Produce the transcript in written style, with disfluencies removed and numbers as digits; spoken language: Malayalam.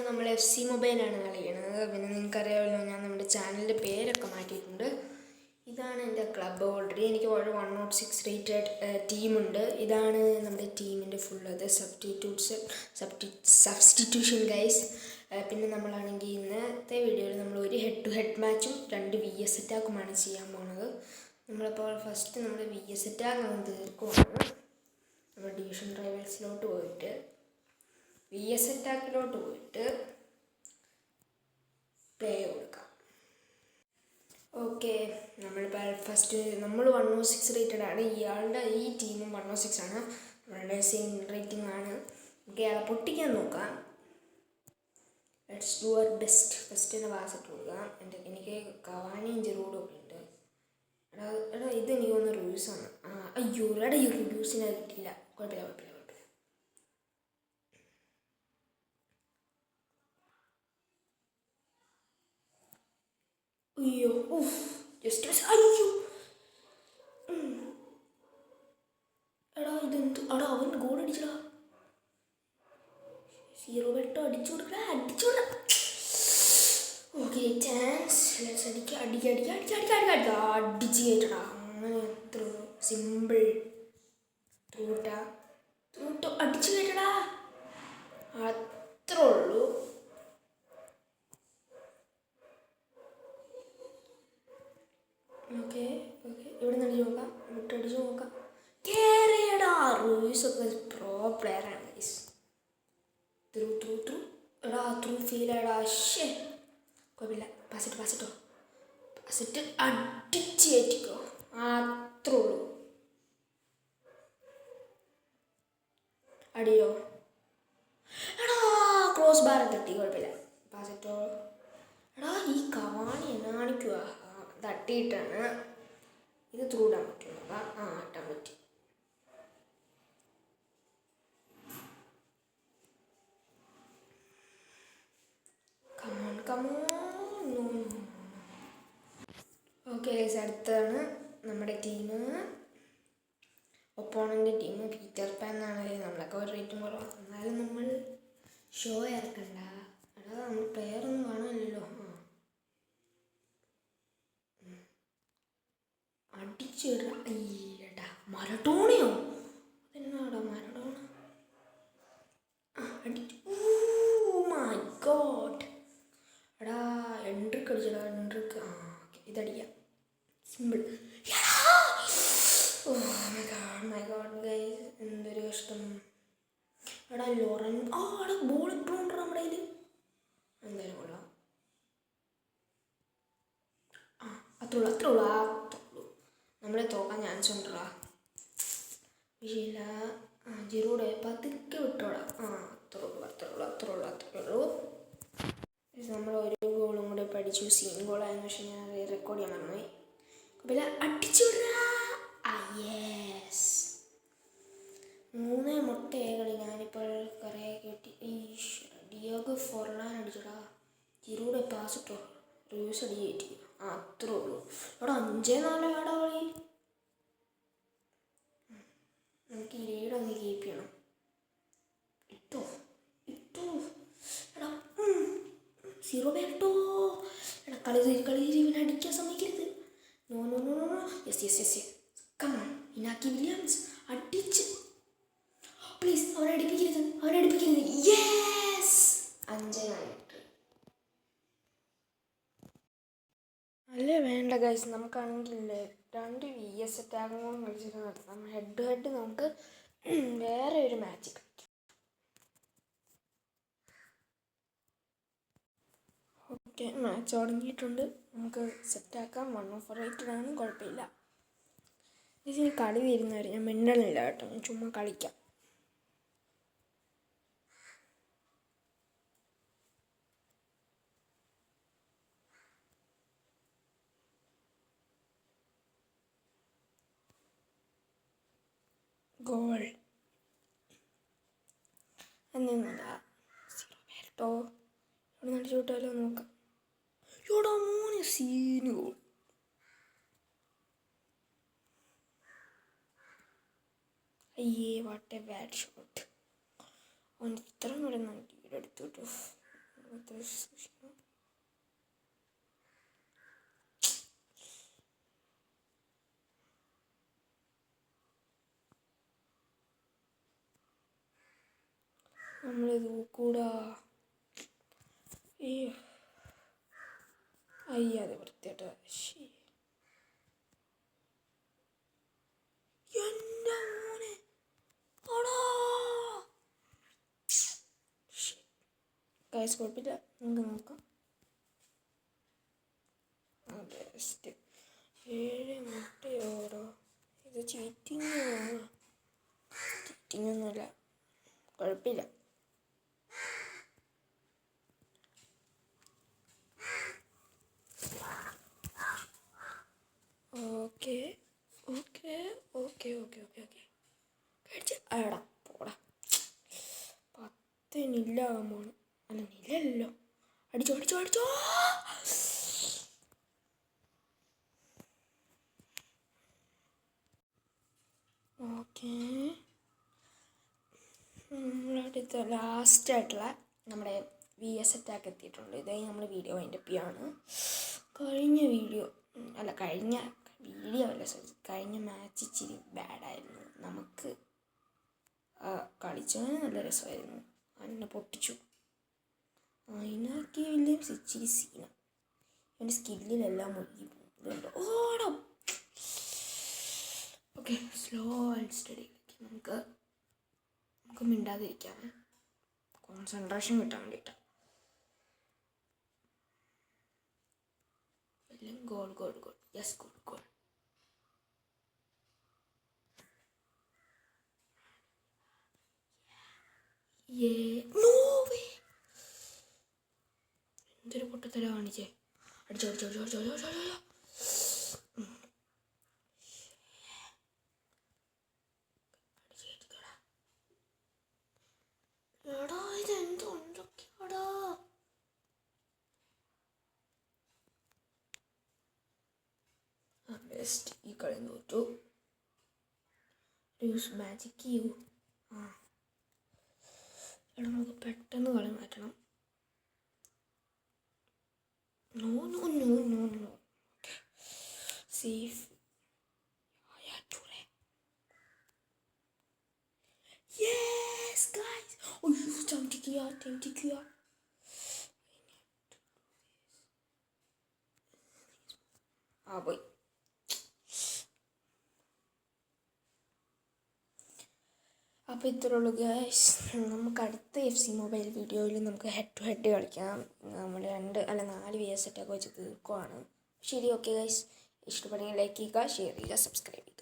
നമ്മൾ FC മൊബൈലാണ് കളിക്കുന്നത്. പിന്നെ നിങ്ങൾക്കറിയാമല്ലോ, ഞാൻ നമ്മുടെ ചാനലിൻ്റെ പേരൊക്കെ മാറ്റിയിട്ടുണ്ട്. ഇതാണ് എൻ്റെ ക്ലബ്ബ്. ഓൾറെഡി എനിക്ക് ഒരു 106 റേറ്റഡ് ടീമുണ്ട്. ഇതാണ് നമ്മുടെ ടീമിൻ്റെ ഫുൾ അത് സബ്സ്റ്റിറ്റ്യൂഷൻ ഗൈസ്. പിന്നെ നമ്മളാണെങ്കിൽ ഇന്നത്തെ വീഡിയോയിൽ നമ്മൾ ഒരു ഹെഡ് ടു ഹെഡ് മാച്ചും 2 VS അറ്റാക്കുമാണ് ചെയ്യാൻ പോകുന്നത്. നമ്മളിപ്പോൾ ഫസ്റ്റ് നമ്മുടെ VS അറ്റാക്ക് അങ്ങ് തീർക്കുവാണ്. നമ്മൾ ഡിവിഷൻ റൈവൽസിലോട്ട് പോയിട്ട് VS അറ്റാക്കിലോട്ട് പോയിട്ട് പ്ലേ കൊടുക്കാം. ഓക്കെ, നമ്മളിപ്പോൾ ഫസ്റ്റ് നമ്മൾ 106 റേറ്റഡ് ആണ്. ഈ ടീമും 106 ആണ്. നമ്മളുടെ സെയിം റേറ്റിംഗ് ആണ്. നമുക്ക് ഇയാളെ പൊട്ടിക്കാൻ നോക്കാം. Let's do our best. First തന്നെ പാസ് ഇട്ട് കൊടുക്കാം. എനിക്ക് കവാനിയും ജെറൂഡും ഒക്കെ ഉണ്ട്. എടാ ഇത് എനിക്ക് തോന്നുന്ന റൂൾസാണ്. അയ്യോ എടാ ഈ റൂൾസിനെ കിട്ടിയില്ല. കുഴപ്പമില്ല. അയ്യോ ജസ്റ്റ് അയ്യോ എടാ ഇതെന്ത് എടാ അവൻ ഗോൾ അടിച്ചടാ. 0 വെട്ടോ അടിച്ചു കൊടുക്കടാ. Okay chance. അടിച്ച് കയറ്റടാ. അങ്ങനെ എത്ര സിമ്പിൾ. ത്രൂട്ടോ അടിച്ചു കയറ്റടാ. അത്രേ ഉള്ളൂ. ഓക്കെ ഇവിടെ നിന്ന് അടിച്ചു നോക്കാം. വിട്ടടിച്ചു നോക്കാം. കേറിയടാ. റൂയിസൊക്കെ പ്രോ പ്ലെയറാണ് ഗൈസ്. ത്രൂ എടാ ത്രൂ ഫീലാടാ. ഷേ കുഴപ്പമില്ല. പാസിട്ട് അടിച്ച് കയറ്റിക്കോ. അത്രേ ഉള്ളൂ. അടിയോ എടാ ക്രോസ് ബാർ തട്ടി. കുഴപ്പമില്ല. പാസിട്ടോ. എടാ ഈ കവാണി എന്നാണിക്കുക. തട്ടിയിട്ടാണ് ഇത് ത്രൂ ഇടാൻ പറ്റുമോ? ഇട്ടാൻ പറ്റി. കമോൺ. ഓക്കെ അടുത്താണ് നമ്മുടെ ടീം. ഒപ്പോണൻ്റെ ടീം പീറ്റർ പാൻ എന്നാണ്. നമ്മളൊക്കെ ഒരു റേറ്റും കുറവാണ്. എന്നാലും നമ്മൾ ഷോ ഇറക്കണ്ട. എടാ നമ്മൾ പ്ലെയറൊന്നും കാണാനില്ലല്ലോ. അടിച്ചിടാ. അയ്യടാ മരഡോണയോ? അതെന്നാടാ മരഡോണ? അടിച്ചു. My God. എടാ എൻട്രിക്ക് അടിച്ചടാ. ഇതടിക്കാം. സിമ്പിൾ. മൈ ഗോഡ് ഗൈസ്, എന്തൊരു കഷ്ടം. എടാ ലോറൻ. എടാ ബോൾ ഇപ്പോഴും ഉണ്ടോ നമ്മുടെ കയ്യിൽ? എന്തായാലും കൊള്ളാം. അത്രേ ഉള്ളൂ. നമ്മളെ തോക്കാൻ ചാൻസ് ഉണ്ടല്ലോ. വിഷയമില്ല. ജെറൂഡ് പതുക്കെ വിട്ടോടാ. അത്രേ ഉള്ളൂ. നമ്മൾ ഒരു ഗോളും കൂടെ പഠിച്ചു. സീൻ ഗോളായെന്ന്. പക്ഷേ ഞാൻ റെക്കോർഡ് ചെയ്യാൻ മറന്നുപോയി. പിന്നെ അടിച്ചു വിടാ. യെസ് 3 മുട്ടകളി. ഞാനിപ്പോൾ കുറേ കിട്ടി. ഡിയോഗോ ഫോർലാൻ അടിച്ചടാ. ജെറൂഡ് പാസ് ഇട്ടോ. റൂസ് അടി കയറ്റി. അത്രേ ഉള്ളൂ. അവിടെ 5-4 ആടാ കളി. നമുക്ക് ഈ ലീഡ് അങ്ങ് കീപ്പ് ചെയ്യണം. ഇട്ടോ എടാ 0 പേരിട്ടോ. എടാ കളി ഇവനെ അടിക്കാൻ സമ്മതിക്കരുത്. No. Yes come on. Inaki Williams അടിച്ച്. പ്ലീസ് അവനെ അടുപ്പിക്കരുത്. യെസ് 5-4. അല്ലേ വേണ്ട ഗൈസ്. നമുക്കാണെങ്കിലേ 2 VS അറ്റാക്കും കൂടെ കളിച്ചിട്ട് നടത്താം. ഹെഡ് ടു ഹെഡ് നമുക്ക് വേറെ ഒരു മാച്ച് കളിക്കാം. ഓക്കെ മാച്ച് തുടങ്ങിയിട്ടുണ്ട്. നമുക്ക് സെറ്റാക്കാം. 104 റേറ്റഡ് ആണ്. കുഴപ്പമില്ല. ഇതിന് കളി വരുന്നവരെ ഞാൻ മിണ്ടണില്ല കേട്ടോ. ചുമ്മാ കളിക്കാം. ഗോൾ എന്താ 0 പേരിട്ടോ. ഇവിടെ നടിച്ചു വിട്ടാലോ നോക്കാം. ഇവിടെ 3 സീന് ഗോൾ. അയ്യേ വാട്ട് എ ബാഡ് ഷോട്ട്. അവൻ ഇത്ര കൂടെ എടുത്തു. നമ്മളിത് കൂടാ ഈ അയ്യാതെ വൃത്തിയായിട്ട് എൻ്റെ മോനെ ഗൈസ് കുഴപ്പമില്ല, നമുക്ക് നോക്കാം. ബെസ്റ്റ് 7 മുട്ടയോടോ. ഇത് ചീറ്റിങ്ങൊന്നുമില്ല, കുഴപ്പമില്ല. Okay okay okay okay okay okay കഴിച്ച് അയടാ പോടാ. 10 നില്ലാകാൻ പോണം. അല്ല നില്ലല്ലോ, അടിച്ചോ അടിച്ചോ അടിച്ചോ. ഓക്കെ, നമ്മളടുത്ത ലാസ്റ്റായിട്ടുള്ള നമ്മുടെ VS അറ്റാക്ക് എത്തിയിട്ടുണ്ട്. ഇതായി നമ്മൾ വീഡിയോ വൈൻഡപ്പ് ചെയ്യാണ്. കഴിഞ്ഞ വീഡിയോ അല്ല കഴിഞ്ഞ മാച്ച് ഇച്ചിരി ബാഡായിരുന്നു. നമുക്ക് കളിച്ചവന് നല്ല രസമായിരുന്നു, അന്നെ പൊട്ടിച്ചു. അതിനാക്കി വില്യംസ് ഇച്ചിരി സീന, എൻ്റെ സ്കില്ലിലെല്ലാം മുഴുകി ഇതുണ്ട്. ഓണം ഓക്കെ, സ്ലോ ആൻഡ് സ്റ്റഡിയിലേക്ക് നമുക്ക് മിണ്ടാതിരിക്കാം, കോൺസെൻട്രേഷൻ കിട്ടാൻ വേണ്ടിയിട്ടാണ്. Goal goal goal, yes goal goal. എന്തൊരു പൊട്ടത്തല കാണിച്ചേ. അടിച്ചോ അടിച്ചോ അടിച്ചോ അടിച്ചോ അടിച്ചോ അടിച്ചോ. എടാ ഇതെന്തൊക്കെയാടാ. ബെസ്റ്റ്, ഈ കളി തോറ്റു. Use magic you. എടാ നമുക്ക് പെട്ടെന്ന് കളി മാറ്റണം. No no no no no. Okay, safe. Yes guys. അയ്യോ ചവിട്ടിക്കുക. പോയി. അപ്പോൾ ഇത്രേ ഉള്ളൂ ഗൈസ്. നമുക്ക് അടുത്ത FC മൊബൈൽ വീഡിയോയിൽ നമുക്ക് ഹെഡ് ടു ഹെഡ് കളിക്കാം. നമ്മൾ 4 VS അറ്റാക്ക് വെച്ച് തീർക്കുവാണ്. ശരി, ഓക്കെ ഗൈസ്. ഇഷ്ടപ്പെടുമെങ്കിൽ ലൈക്ക് ചെയ്യുക, ഷെയർ ചെയ്യുക, സബ്സ്ക്രൈബ് ചെയ്യുക.